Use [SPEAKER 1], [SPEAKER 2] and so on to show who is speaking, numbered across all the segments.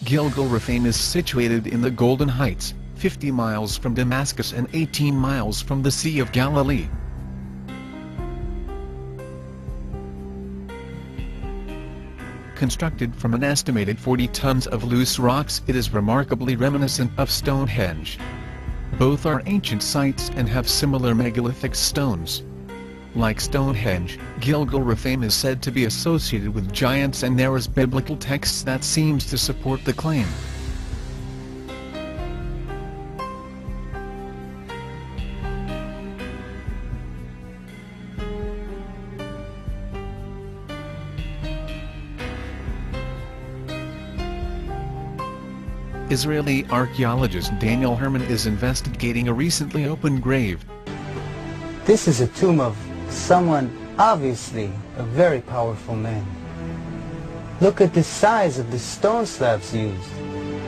[SPEAKER 1] Gilgal-Raphaim is situated in the Golden Heights, 50 miles from Damascus and 18 miles from the Sea of Galilee. Constructed from an estimated 40 tons of loose rocks, it is remarkably reminiscent of Stonehenge. Both are ancient sites and have similar megalithic stones. Like Stonehenge, Gilgal-Raphaim is said to be associated with giants, and there is biblical texts that seems to support the claim. Israeli archaeologist Daniel Herman is investigating a recently opened grave.
[SPEAKER 2] This is a tomb of someone, obviously a very powerful man. Look at the size of the stone slabs used.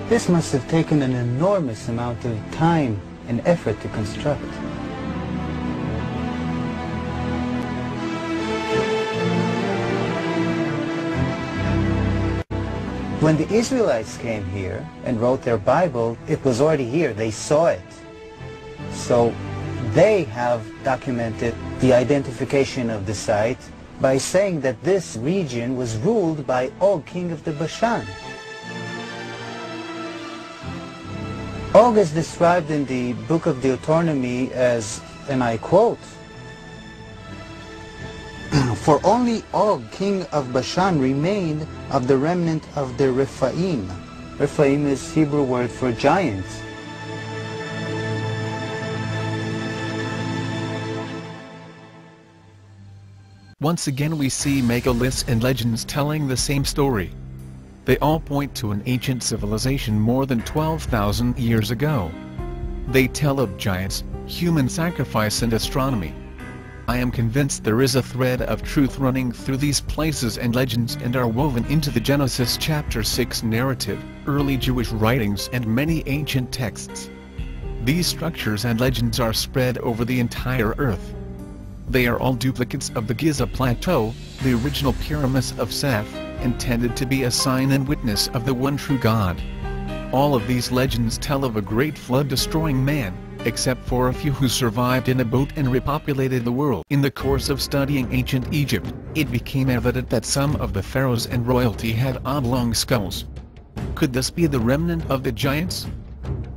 [SPEAKER 2] This must have taken an enormous amount of time and effort to construct. When the Israelites came here and wrote their Bible, it was already here. They saw it. So they have documented the identification of the site by saying that this region was ruled by Og, king of the Bashan. Og is described in the book of Deuteronomy as, and I quote, "For only Og, king of Bashan, remained of the remnant of the Rephaim." Rephaim is Hebrew word for giants.
[SPEAKER 1] Once again we see megaliths and legends telling the same story. They all point to an ancient civilization more than 12,000 years ago. They tell of giants, human sacrifice and astronomy. I am convinced there is a thread of truth running through these places and legends, and are woven into the Genesis chapter 6 narrative, early Jewish writings and many ancient texts. These structures and legends are spread over the entire earth. They are all duplicates of the Giza Plateau, the original pyramids of Seth, intended to be a sign and witness of the one true God. All of these legends tell of a great flood destroying man, except for a few who survived in a boat and repopulated the world. In the course of studying ancient Egypt, it became evident that some of the pharaohs and royalty had oblong skulls. Could this be the remnant of the giants?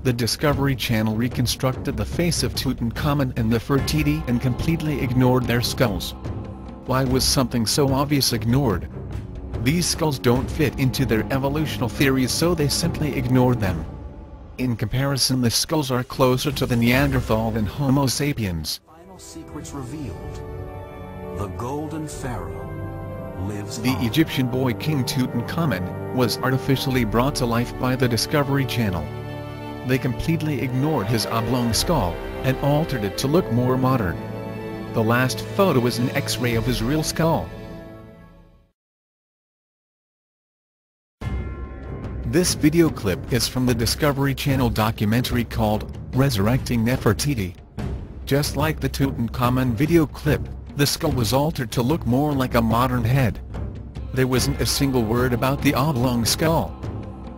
[SPEAKER 1] The Discovery Channel reconstructed the face of Tutankhamun and Nefertiti and completely ignored their skulls. Why was something so obvious ignored? These skulls don't fit into their evolutional theories, so they simply ignored them. In comparison, the skulls are closer to the Neanderthal than Homo sapiens.
[SPEAKER 3] Final secrets revealed. The Golden Pharaoh lives
[SPEAKER 1] The
[SPEAKER 3] on.
[SPEAKER 1] Egyptian boy King Tutankhamun was artificially brought to life by the Discovery Channel. They completely ignored his oblong skull and altered it to look more modern. The last photo is an X-ray of his real skull. This video clip is from the Discovery Channel documentary called Resurrecting Nefertiti. Just like the Tutankhamun video clip, the skull was altered to look more like a modern head. There wasn't a single word about the oblong skull.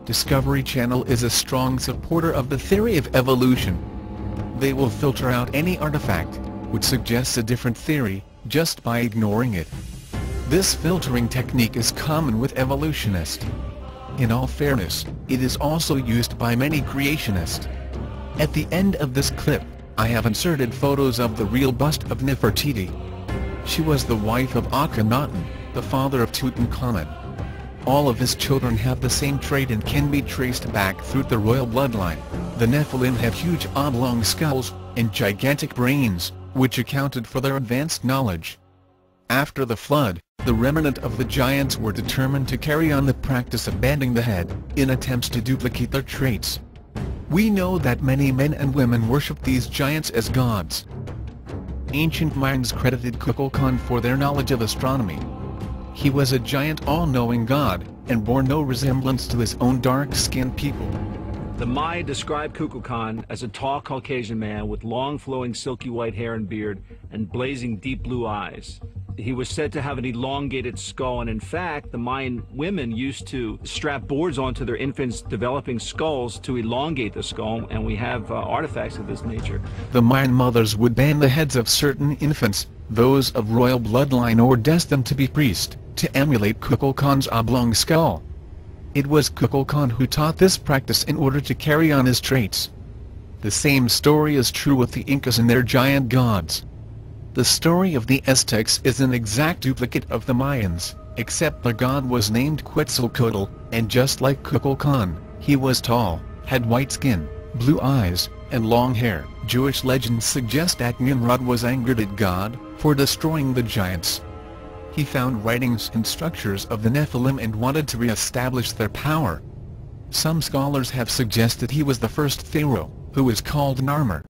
[SPEAKER 1] Discovery Channel is a strong supporter of the theory of evolution. They will filter out any artifact which suggests a different theory, just by ignoring it. This filtering technique is common with evolutionists. In all fairness, it is also used by many creationists. At the end of this clip, I have inserted photos of the real bust of Nefertiti. She was the wife of Akhenaten, the father of Tutankhamun. All of his children have the same trait and can be traced back through the royal bloodline. The Nephilim had huge oblong skulls and gigantic brains, which accounted for their advanced knowledge. After the flood, the remnant of the giants were determined to carry on the practice of bending the head, in attempts to duplicate their traits. We know that many men and women worship these giants as gods. Ancient Mayans credited Kukulkan for their knowledge of astronomy. He was a giant all-knowing god, and bore no resemblance to his own dark-skinned people.
[SPEAKER 4] The Maya described Kukulkan as a tall Caucasian man with long flowing silky white hair and beard and blazing deep blue eyes. He was said to have an elongated skull, and in fact, the Mayan women used to strap boards onto their infants' developing skulls to elongate the skull, and we have artifacts of this nature.
[SPEAKER 1] The Mayan mothers would band the heads of certain infants, those of royal bloodline or destined to be priest, to emulate Kukulkan's oblong skull. It was Kukulkan who taught this practice in order to carry on his traits. The same story is true with the Incas and their giant gods. The story of the Aztecs is an exact duplicate of the Mayans, except the god was named Quetzalcoatl, and just like Kukulkan, he was tall, had white skin, blue eyes, and long hair. Jewish legends suggest that Nimrod was angered at God for destroying the giants. He found writings and structures of the Nephilim and wanted to re-establish their power. Some scholars have suggested he was the first pharaoh, who is called Narmer.